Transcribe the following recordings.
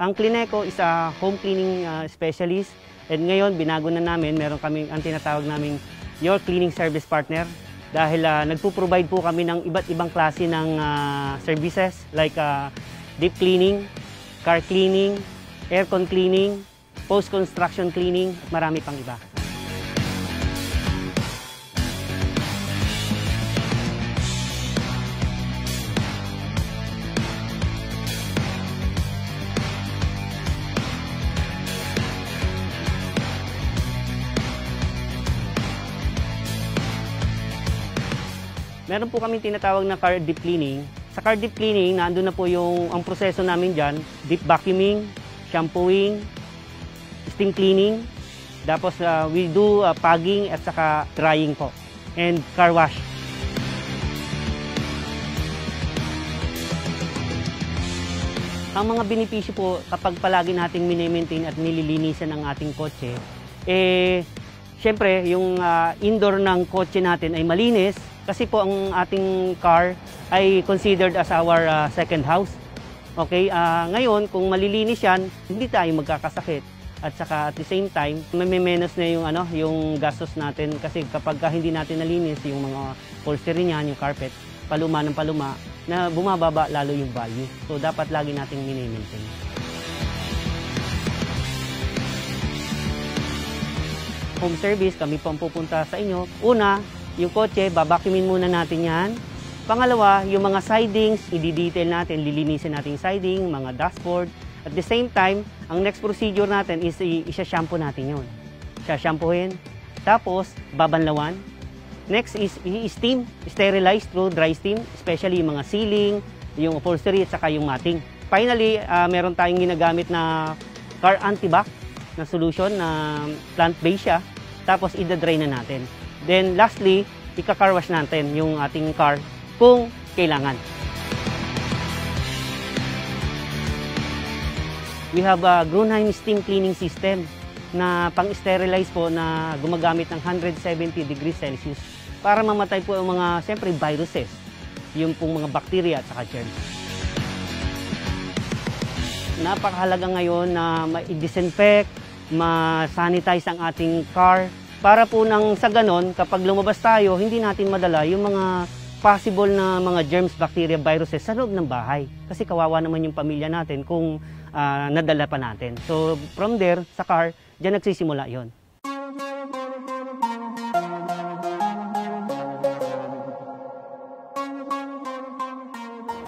Ang Clineco is a home cleaning specialist. And ngayon, binago na namin, meron kami ang tinatawag naming Your Cleaning Service Partner. Dahil nagpo-provide po kami ng iba't ibang klase ng services like deep cleaning, car cleaning, aircon cleaning, post-construction cleaning, at marami pang iba. Meron po kami tinatawag na car deep cleaning. Sa car deep cleaning, nandun na po ang proseso namin dyan, deep vacuuming, shampooing, steam cleaning, tapos we do fogging at saka drying po, and car wash. Ang mga benepisyo po kapag palagi nating mini-maintain at nililinisan ang ating kotse, syempre yung indoor ng kotse natin ay malinis. Kasi po ang ating car ay considered as our second house. Okay, ngayon kung malilinis yan, hindi tayo magkakasakit. At saka at the same time, may-menos na yung gastos natin kasi kapag hindi natin nalinis yung mga upholstery niyan, yung carpet, paluma ng paluma, na bumababa lalo yung value. So dapat lagi nating mini-maintain. Home service, kami po ang pupunta sa inyo. Una, yung kotse, babacuumin muna natin yan. Pangalawa, yung mga sidings, i-detail natin, lilinisin natin yung siding, mga dashboard. At the same time, ang next procedure natin is isa-shampoo natin yun. Isa-shampoohin, tapos babanlawan. Next is i-steam, sterilize through dry steam, especially yung mga ceiling, yung upholstery at saka yung matting. Finally, meron tayong ginagamit na car antibac na solution na plant-based siya, tapos i-dry na natin. Then lastly, ika-car wash natin yung ating car kung kailangan. We have a Grunheim steam cleaning system na pang-sterilize po na gumagamit ng 170 degrees Celsius para mamatay po ang mga, siyempre, viruses, yung pong mga bacteria at saka germs. Napakahalaga ngayon na ma-disinfect, ma-sanitize ang ating car, para po nang sa ganon, kapag lumabas tayo, hindi natin madala yung mga possible na mga germs, bacteria, viruses sa loob ng bahay. Kasi kawawa naman yung pamilya natin kung nadala pa natin. So from there, sa car, dyan nagsisimula yon.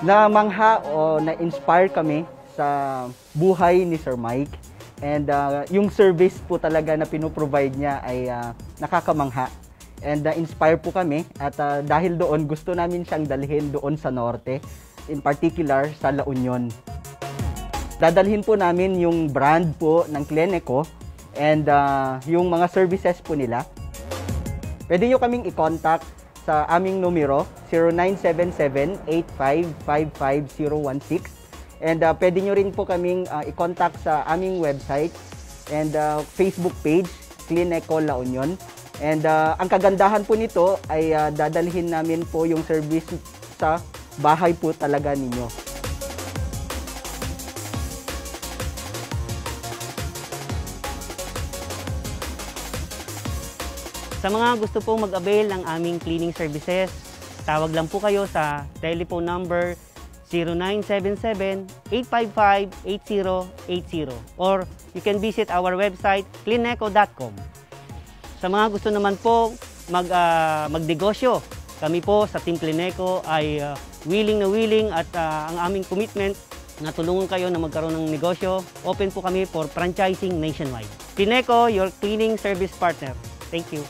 Namangha o na-inspire kami sa buhay ni Sir Mike. And yung service po talaga na pinoprovide niya ay nakakamangha. And inspire po kami at dahil doon gusto namin siyang dalhin doon sa norte, in particular sa La Union. Dadalhin po namin yung brand po ng Clineco and yung mga services po nila. Pwede nyo kaming i-contact sa aming numero 0977-8555-016. And pwede nyo rin po kaming i-contact sa aming website and Facebook page, Clineco La Union. And ang kagandahan po nito ay dadalhin namin po yung service sa bahay po talaga ninyo. Sa mga gusto pong mag-avail ng aming cleaning services, tawag lang po kayo sa telephone number 0977-855-8080 or you can visit our website clineco.com. Sa mga gusto naman po magnegosyo, kami po sa Team Clineco ay willing at ang aming commitment na tulungan kayo na magkaroon ng negosyo. Open po kami for franchising nationwide. Clineco, your cleaning service partner. Thank you.